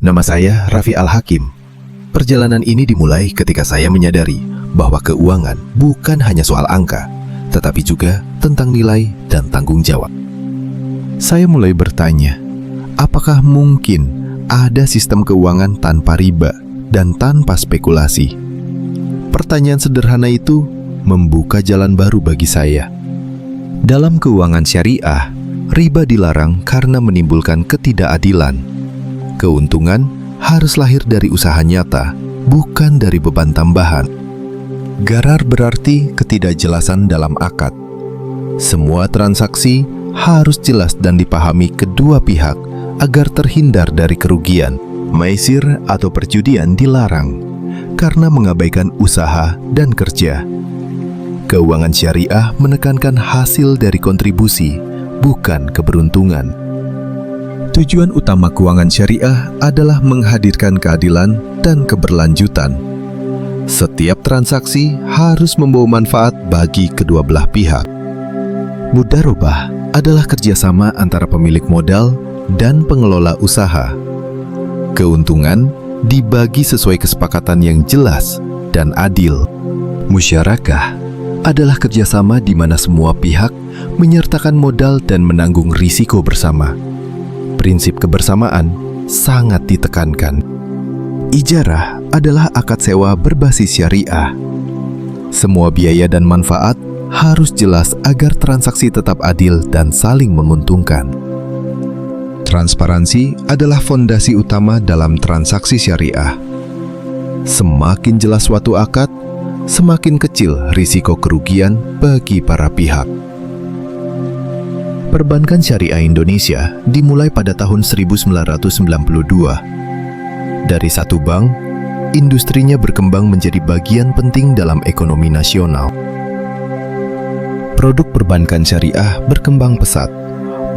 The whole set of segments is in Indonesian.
Nama saya Raffi Al-Hakim. Perjalanan ini dimulai ketika saya menyadari bahwa keuangan bukan hanya soal angka, tetapi juga tentang nilai dan tanggung jawab. Saya mulai bertanya, apakah mungkin ada sistem keuangan tanpa riba dan tanpa spekulasi? Pertanyaan sederhana itu membuka jalan baru bagi saya. Dalam keuangan syariah, riba dilarang karena menimbulkan ketidakadilan. Keuntungan harus lahir dari usaha nyata, bukan dari beban tambahan. Gharar berarti ketidakjelasan dalam akad. Semua transaksi harus jelas dan dipahami kedua pihak agar terhindar dari kerugian. Maisir atau perjudian dilarang karena mengabaikan usaha dan kerja. Keuangan syariah menekankan hasil dari kontribusi, bukan keberuntungan. Tujuan utama keuangan syariah adalah menghadirkan keadilan dan keberlanjutan. Setiap transaksi harus membawa manfaat bagi kedua belah pihak. Mudharabah adalah kerjasama antara pemilik modal dan pengelola usaha. Keuntungan dibagi sesuai kesepakatan yang jelas dan adil. Musyarakah adalah kerjasama di mana semua pihak menyertakan modal dan menanggung risiko bersama. Prinsip kebersamaan sangat ditekankan. Ijarah adalah akad sewa berbasis syariah. Semua biaya dan manfaat harus jelas agar transaksi tetap adil dan saling menguntungkan. Transparansi adalah fondasi utama dalam transaksi syariah. Semakin jelas suatu akad, semakin kecil risiko kerugian bagi para pihak. Perbankan Syariah Indonesia dimulai pada tahun 1992. Dari satu bank, industrinya berkembang menjadi bagian penting dalam ekonomi nasional. Produk perbankan syariah berkembang pesat,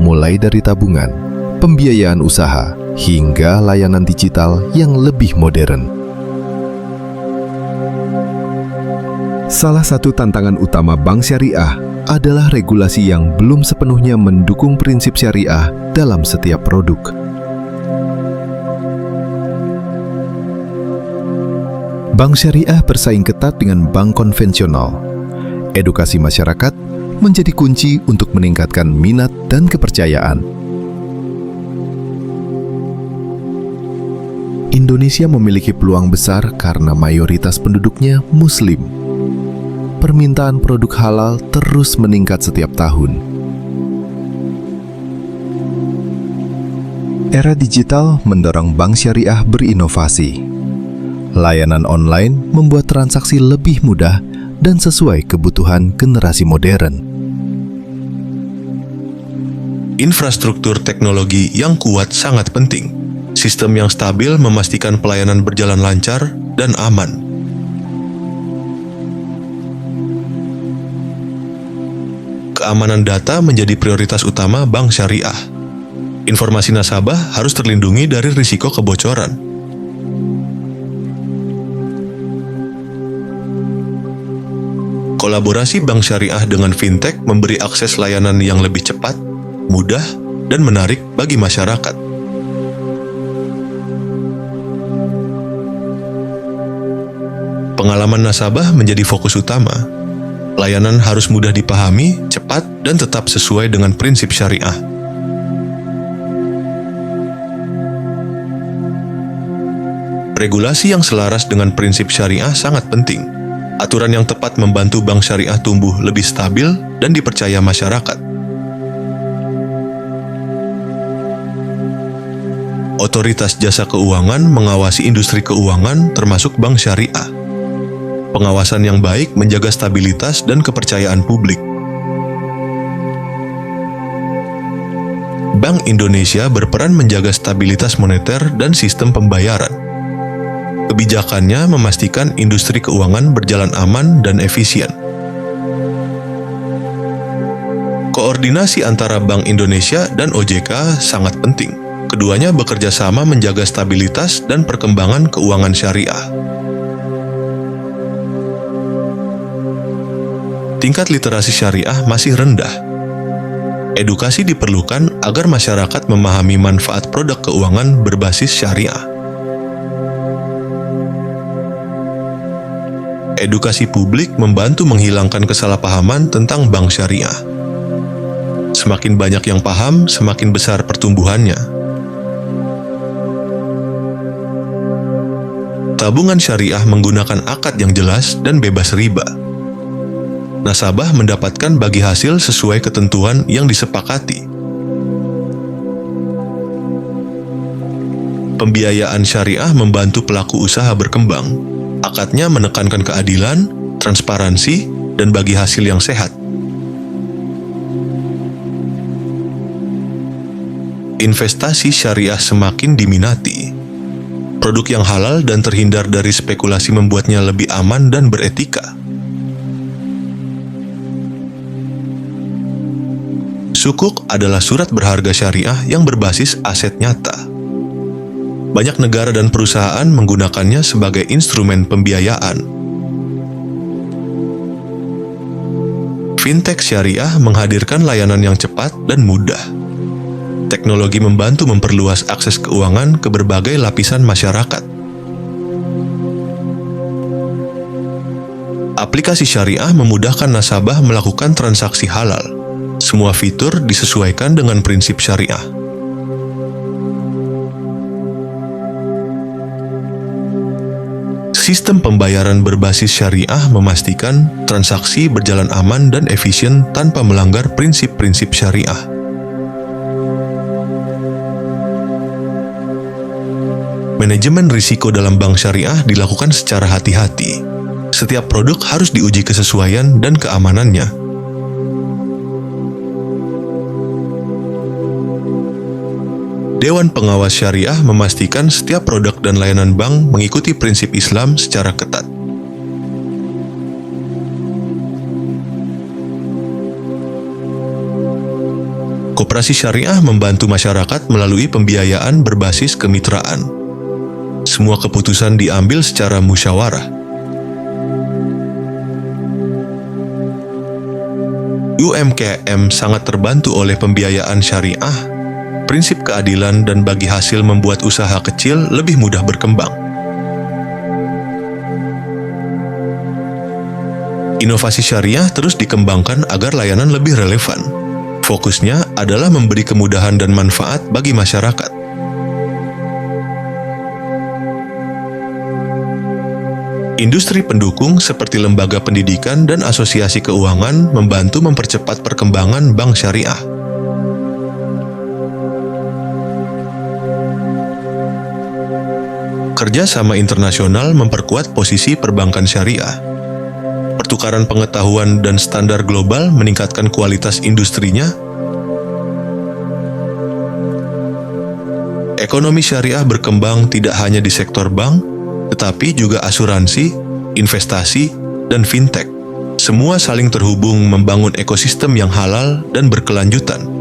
mulai dari tabungan, pembiayaan usaha, hingga layanan digital yang lebih modern. Salah satu tantangan utama bank syariah adalah regulasi yang belum sepenuhnya mendukung prinsip syariah dalam setiap produk. Bank syariah bersaing ketat dengan bank konvensional. Edukasi masyarakat menjadi kunci untuk meningkatkan minat dan kepercayaan. Indonesia memiliki peluang besar karena mayoritas penduduknya Muslim. Permintaan produk halal terus meningkat setiap tahun. Era digital mendorong bank syariah berinovasi. Layanan online membuat transaksi lebih mudah dan sesuai kebutuhan generasi modern. Infrastruktur teknologi yang kuat sangat penting. Sistem yang stabil memastikan pelayanan berjalan lancar dan aman. Keamanan data menjadi prioritas utama bank syariah. Informasi nasabah harus terlindungi dari risiko kebocoran. Kolaborasi bank syariah dengan fintech memberi akses layanan yang lebih cepat, mudah, dan menarik bagi masyarakat. Pengalaman nasabah menjadi fokus utama. Layanan harus mudah dipahami, cepat, dan tetap sesuai dengan prinsip syariah. Regulasi yang selaras dengan prinsip syariah sangat penting. Aturan yang tepat membantu bank syariah tumbuh lebih stabil dan dipercaya masyarakat. Otoritas Jasa Keuangan mengawasi industri keuangan termasuk bank syariah. Pengawasan yang baik menjaga stabilitas dan kepercayaan publik. Bank Indonesia berperan menjaga stabilitas moneter dan sistem pembayaran. Kebijakannya memastikan industri keuangan berjalan aman dan efisien. Koordinasi antara Bank Indonesia dan OJK sangat penting. Keduanya bekerja sama menjaga stabilitas dan perkembangan keuangan syariah. Tingkat literasi syariah masih rendah. Edukasi diperlukan agar masyarakat memahami manfaat produk keuangan berbasis syariah. Edukasi publik membantu menghilangkan kesalahpahaman tentang bank syariah. Semakin banyak yang paham, semakin besar pertumbuhannya. Tabungan syariah menggunakan akad yang jelas dan bebas riba. Nasabah mendapatkan bagi hasil sesuai ketentuan yang disepakati. Pembiayaan syariah membantu pelaku usaha berkembang. Akadnya menekankan keadilan, transparansi, dan bagi hasil yang sehat. Investasi syariah semakin diminati. Produk yang halal dan terhindar dari spekulasi membuatnya lebih aman dan beretika. Sukuk adalah surat berharga syariah yang berbasis aset nyata. Banyak negara dan perusahaan menggunakannya sebagai instrumen pembiayaan. Fintech syariah menghadirkan layanan yang cepat dan mudah. Teknologi membantu memperluas akses keuangan ke berbagai lapisan masyarakat. Aplikasi syariah memudahkan nasabah melakukan transaksi halal. Semua fitur disesuaikan dengan prinsip syariah. Sistem pembayaran berbasis syariah memastikan transaksi berjalan aman dan efisien tanpa melanggar prinsip-prinsip syariah. Manajemen risiko dalam bank syariah dilakukan secara hati-hati. Setiap produk harus diuji kesesuaian dan keamanannya. Dewan Pengawas Syariah memastikan setiap produk dan layanan bank mengikuti prinsip Islam secara ketat. Koperasi syariah membantu masyarakat melalui pembiayaan berbasis kemitraan. Semua keputusan diambil secara musyawarah. UMKM sangat terbantu oleh pembiayaan syariah. Prinsip keadilan dan bagi hasil membuat usaha kecil lebih mudah berkembang. Inovasi syariah terus dikembangkan agar layanan lebih relevan. Fokusnya adalah memberi kemudahan dan manfaat bagi masyarakat. Industri pendukung seperti lembaga pendidikan dan asosiasi keuangan membantu mempercepat perkembangan bank syariah. Kerjasama internasional memperkuat posisi perbankan syariah. Pertukaran pengetahuan dan standar global meningkatkan kualitas industrinya. Ekonomi syariah berkembang tidak hanya di sektor bank, tetapi juga asuransi, investasi, dan fintech. Semua saling terhubung membangun ekosistem yang halal dan berkelanjutan.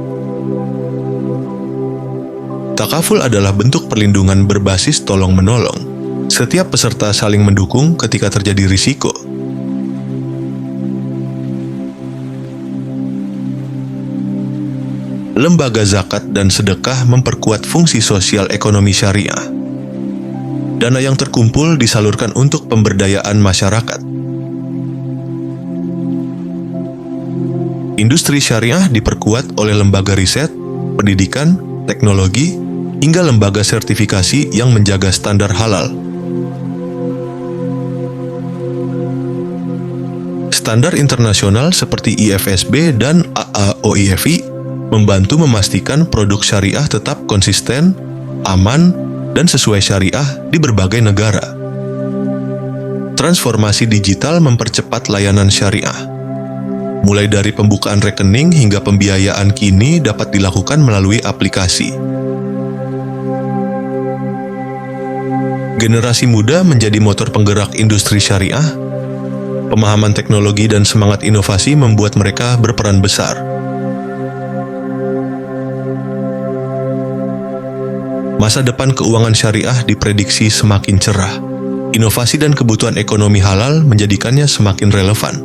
Takaful adalah bentuk perlindungan berbasis tolong-menolong. Setiap peserta saling mendukung ketika terjadi risiko. Lembaga zakat dan sedekah memperkuat fungsi sosial ekonomi syariah. Dana yang terkumpul disalurkan untuk pemberdayaan masyarakat. Industri syariah diperkuat oleh lembaga riset, pendidikan, teknologi, hingga lembaga sertifikasi yang menjaga standar halal. Standar internasional seperti IFSB dan AAOIFI membantu memastikan produk syariah tetap konsisten, aman, dan sesuai syariah di berbagai negara. Transformasi digital mempercepat layanan syariah. Mulai dari pembukaan rekening hingga pembiayaan kini dapat dilakukan melalui aplikasi. Generasi muda menjadi motor penggerak industri syariah. Pemahaman teknologi dan semangat inovasi membuat mereka berperan besar. Masa depan keuangan syariah diprediksi semakin cerah. Inovasi dan kebutuhan ekonomi halal menjadikannya semakin relevan.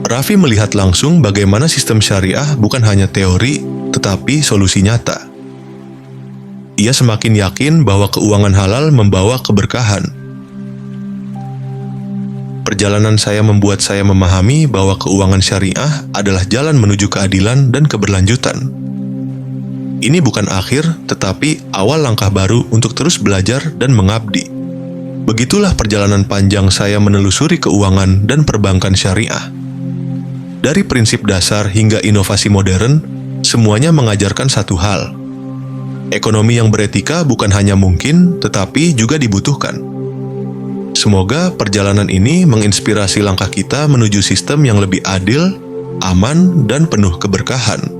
Raffi melihat langsung bagaimana sistem syariah bukan hanya teori, tetapi solusi nyata. ia semakin yakin bahwa keuangan halal membawa keberkahan. Perjalanan saya membuat saya memahami bahwa keuangan syariah adalah jalan menuju keadilan dan keberlanjutan. Ini bukan akhir, tetapi awal langkah baru untuk terus belajar dan mengabdi. Begitulah perjalanan panjang saya menelusuri keuangan dan perbankan syariah. Dari prinsip dasar hingga inovasi modern, semuanya mengajarkan satu hal. Ekonomi yang beretika bukan hanya mungkin, tetapi juga dibutuhkan. Semoga perjalanan ini menginspirasi langkah kita menuju sistem yang lebih adil, aman, dan penuh keberkahan.